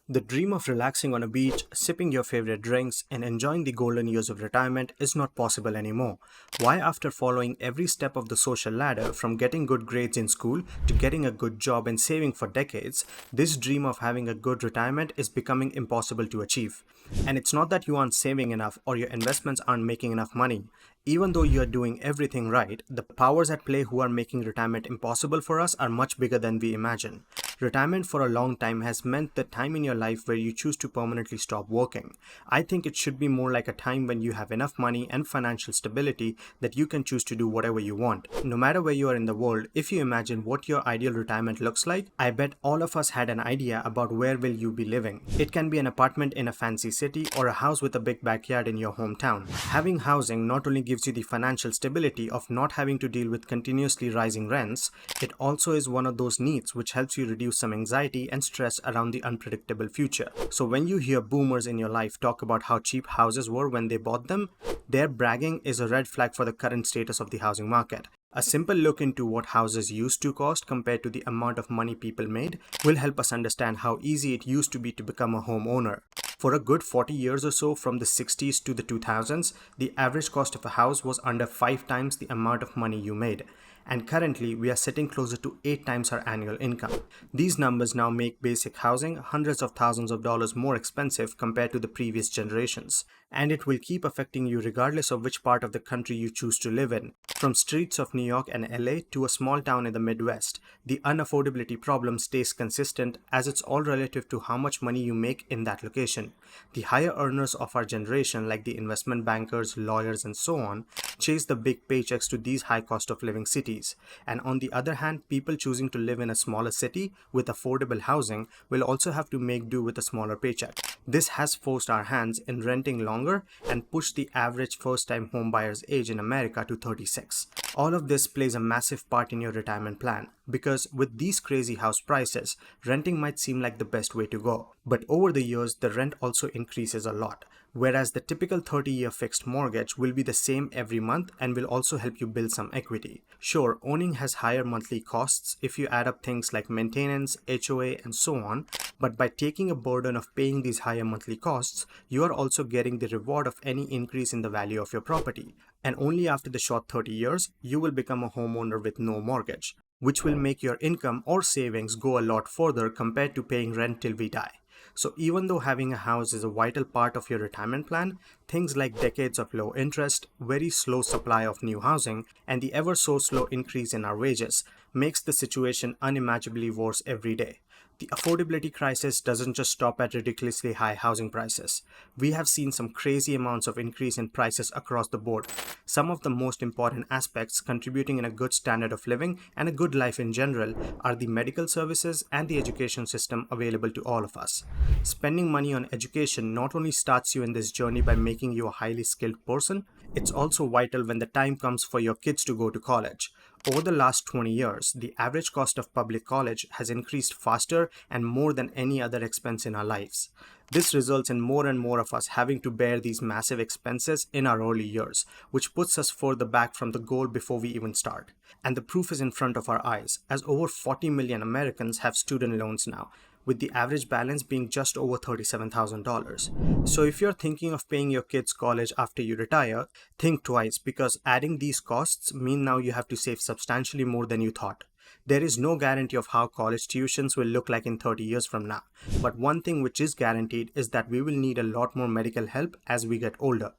The dream of relaxing on a beach, sipping your favorite drinks, and enjoying the golden years of retirement is not possible anymore. Why, after following every step of the social ladder, from getting good grades in school to getting a good job and saving for decades, this dream of having a good retirement is becoming impossible to achieve? And it's not that you aren't saving enough or your investments aren't making enough money. Even though you are doing everything right, the powers at play who are making retirement impossible for us are much bigger than we imagine. Retirement for a long time has meant the time in your life where you choose to permanently stop working. I think it should be more like a time when you have enough money and financial stability that you can choose to do whatever you want. No matter where you are in the world, if you imagine what your ideal retirement looks like, I bet all of us had an idea about where will you be living. It can be an apartment in a fancy city or a house with a big backyard in your hometown. Having housing not only gives you the financial stability of not having to deal with continuously rising rents, it also is one of those needs which helps you reduce some anxiety and stress around the unpredictable future. So when you hear boomers in your life talk about how cheap houses were when they bought them, their bragging is a red flag for the current status of the housing market. A simple look into what houses used to cost compared to the amount of money people made will help us understand how easy it used to be to become a homeowner. For a good 40 years or so, from the 60s to the 2000s, the average cost of a house was under 5 times the amount of money you made. And currently, we are sitting closer to 8 times our annual income. These numbers now make basic housing hundreds of thousands of dollars more expensive compared to the previous generations. And it will keep affecting you regardless of which part of the country you choose to live in. From streets of New York and LA to a small town in the Midwest, the unaffordability problem stays consistent as it's all relative to how much money you make in that location. The higher earners of our generation, like the investment bankers, lawyers, and so on, chase the big paychecks to these high cost of living cities. And on the other hand, people choosing to live in a smaller city with affordable housing will also have to make do with a smaller paycheck. This has forced our hands in renting longer and pushed the average first-time homebuyer's age in America to 36. All of this plays a massive part in your retirement plan, because with these crazy house prices, renting might seem like the best way to go. But over the years, the rent also increases a lot, whereas the typical 30-year fixed mortgage will be the same every month and will also help you build some equity. Sure, owning has higher monthly costs if you add up things like maintenance, HOA, and so on, but by taking a burden of paying these higher monthly costs, you are also getting the reward of any increase in the value of your property. And only after the short 30 years, you will become a homeowner with no mortgage, which will make your income or savings go a lot further compared to paying rent till we die. So even though having a house is a vital part of your retirement plan, things like decades of low interest, very slow supply of new housing, and the ever so slow increase in our wages makes the situation unimaginably worse every day. The affordability crisis doesn't just stop at ridiculously high housing prices. We have seen some crazy amounts of increase in prices across the board. Some of the most important aspects contributing in a good standard of living and a good life in general are the medical services and the education system available to all of us. Spending money on education not only starts you in this journey by making you a highly skilled person, it's also vital when the time comes for your kids to go to college. Over the last 20 years, the average cost of public college has increased faster and more than any other expense in our lives. This results in more and more of us having to bear these massive expenses in our early years, which puts us further back from the goal before we even start. And the proof is in front of our eyes, as over 40 million Americans have student loans now, with the average balance being just over $37,000. So if you're thinking of paying your kids' college after you retire, think twice, because adding these costs mean now you have to save substantially more than you thought. There is no guarantee of how college tuitions will look like in 30 years from now, but one thing which is guaranteed is that we will need a lot more medical help as we get older.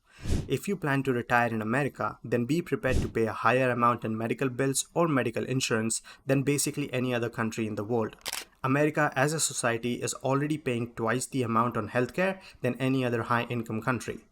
If you plan to retire in America, then be prepared to pay a higher amount in medical bills or medical insurance than basically any other country in the world. America as a society is already paying twice the amount on healthcare than any other high-income country.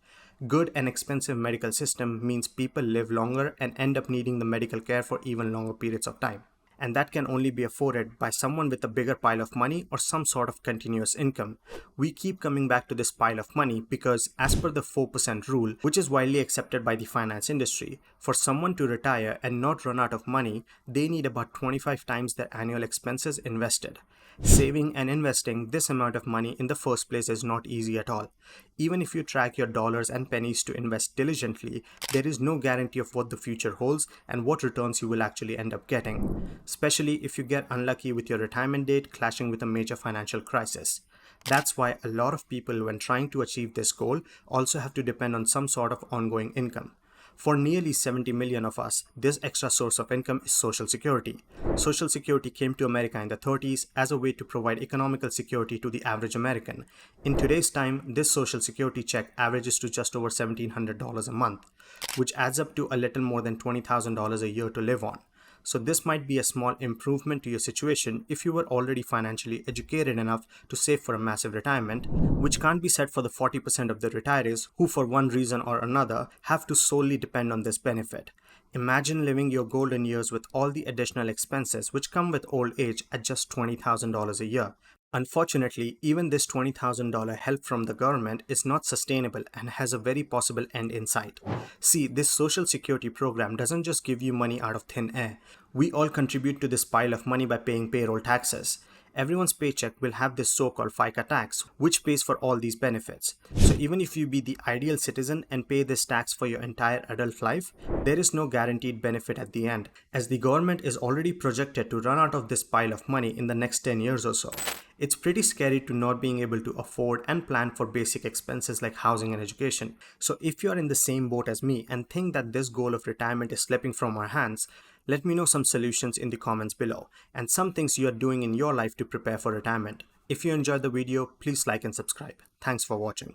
Good and expensive medical system means people live longer and end up needing the medical care for even longer periods of time. And that can only be afforded by someone with a bigger pile of money or some sort of continuous income. We keep coming back to this pile of money because, as per the 4% rule, which is widely accepted by the finance industry, for someone to retire and not run out of money, they need about 25 times their annual expenses invested. Saving and investing this amount of money in the first place is not easy at all. Even if you track your dollars and pennies to invest diligently, there is no guarantee of what the future holds and what returns you will actually end up getting, especially if you get unlucky with your retirement date clashing with a major financial crisis. That's why a lot of people, when trying to achieve this goal, also have to depend on some sort of ongoing income. For nearly 70 million of us, this extra source of income is Social Security. Social Security came to America in the 30s as a way to provide economical security to the average American. In today's time, this Social Security check averages to just over $1,700 a month, which adds up to a little more than $20,000 a year to live on. So this might be a small improvement to your situation if you were already financially educated enough to save for a massive retirement, which can't be said for the 40% of the retirees who for one reason or another have to solely depend on this benefit. Imagine living your golden years with all the additional expenses which come with old age at just $20,000 a year. Unfortunately, even this $20,000 help from the government is not sustainable and has a very possible end in sight. See, this Social Security program doesn't just give you money out of thin air. We all contribute to this pile of money by paying payroll taxes. Everyone's paycheck will have this so-called FICA tax, which pays for all these benefits. So even if you be the ideal citizen and pay this tax for your entire adult life, there is no guaranteed benefit at the end, as the government is already projected to run out of this pile of money in the next 10 years or so. It's pretty scary to not being able to afford and plan for basic expenses like housing and education. So if you're in the same boat as me and think that this goal of retirement is slipping from our hands, let me know some solutions in the comments below and some things you are doing in your life to prepare for retirement. If you enjoyed the video, please like and subscribe. Thanks for watching.